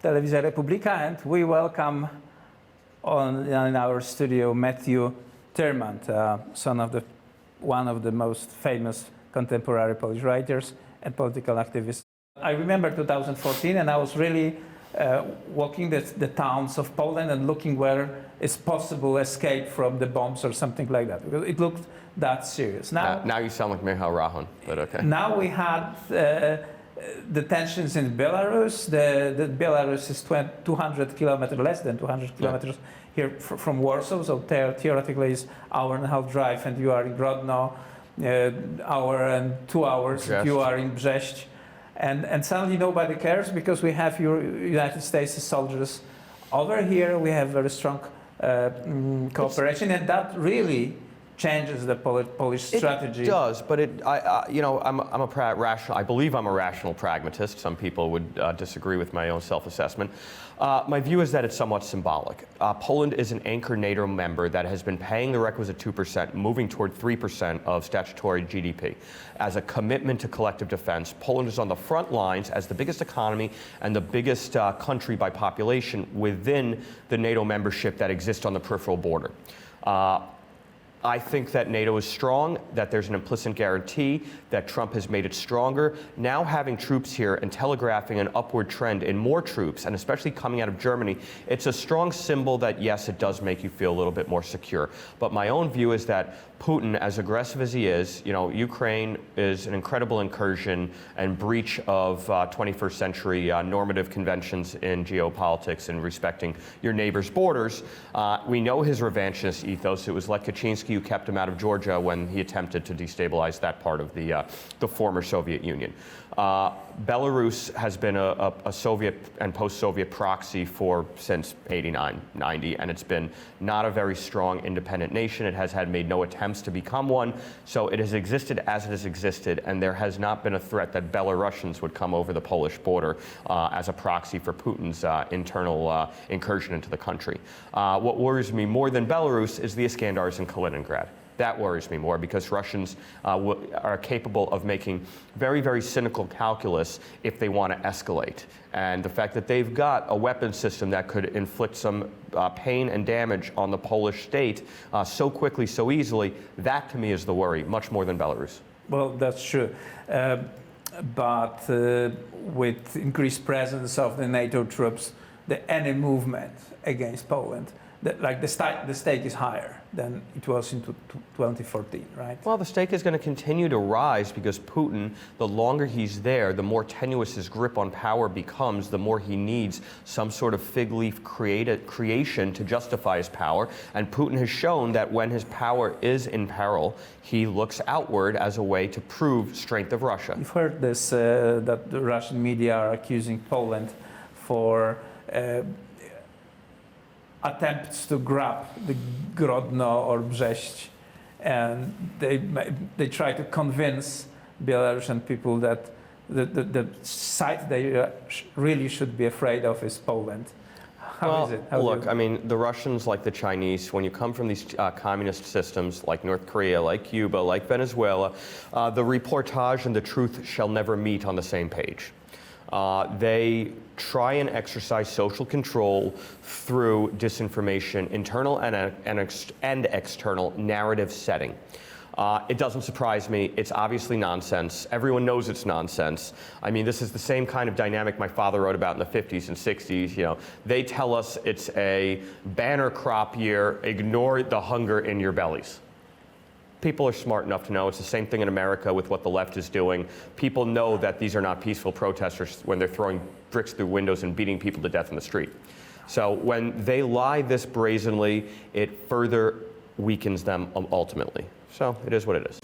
Telewizja Republika, and we welcome in our studio Matthew Tyrmand, son of one of the most famous contemporary Polish writers and political activists. I remember 2014, and I was really walking the towns of Poland and looking where is possible escape from the bombs or something like that, because it looked that serious. Now you sound like Michał Rahon, but okay. Now we had the tensions in Belarus. The Belarus is 200 kilometers, less than 200 kilometers here from Warsaw, so theoretically it's hour and a half drive, and you are in Grodno, hour and 2 hours, Brześć. You are in Brześć. And suddenly nobody cares because we have your United States soldiers over here. We have very strong cooperation, and that really changes the Polish strategy. It does, but I believe I'm a rational pragmatist. Some people would disagree with my own self-assessment. My view is that it's somewhat symbolic. Poland is an anchor NATO member that has been paying the requisite 2%, moving toward 3% of statutory GDP. As a commitment to collective defense, Poland is on the front lines as the biggest economy and the biggest country by population within the NATO membership that exists on the peripheral border. I think that NATO is strong, that there's an implicit guarantee that Trump has made it stronger. Now having troops here and telegraphing an upward trend in more troops, and especially coming out of Germany, it's a strong symbol that, yes, it does make you feel a little bit more secure. But my own view is that Putin, as aggressive as he is, Ukraine is an incredible incursion and breach of 21st century normative conventions in geopolitics and respecting your neighbor's borders. We know his revanchist ethos. It was like Kaczynski who kept him out of Georgia when he attempted to destabilize that part of the former Soviet Union. Belarus has been a Soviet and post-Soviet proxy since 89, 90, and it's been not a very strong independent nation. It has made no attempts to become one, so it has existed as it has existed, and there has not been a threat that Belarusians would come over the Polish border as a proxy for Putin's internal incursion into the country. What worries me more than Belarus is the Iskandars in Kaliningrad. That worries me more because Russians are capable of making very, very cynical calculus if they want to escalate. And the fact that they've got a weapon system that could inflict some pain and damage on the Polish state so quickly, so easily, that to me is the worry, much more than Belarus. Well, that's true. But with increased presence of the NATO troops, any movement against Poland, the stake is higher than it was in 2014, right? Well, the stake is going to continue to rise because Putin, the longer he's there, the more tenuous his grip on power becomes, the more he needs some sort of fig leaf creation to justify his power. And Putin has shown that when his power is in peril, he looks outward as a way to prove strength of Russia. You've heard this, that the Russian media are accusing Poland for attempts to grab the Grodno or Brześć, and they try to convince Belarusian people that the site they really should be afraid of is Poland. How is it? Look, I mean, the Russians, like the Chinese, when you come from these communist systems like North Korea, like Cuba, like Venezuela, the reportage and the truth shall never meet on the same page. They try and exercise social control through disinformation, internal and external narrative setting. It doesn't surprise me. It's obviously nonsense. Everyone knows it's nonsense. I mean, this is the same kind of dynamic my father wrote about in the 50s and 60s. They tell us it's a banner crop year. Ignore the hunger in your bellies. People are smart enough to know it's the same thing in America with what the left is doing. People know that these are not peaceful protesters when they're throwing bricks through windows and beating people to death in the street. So when they lie this brazenly, it further weakens them ultimately. So it is what it is.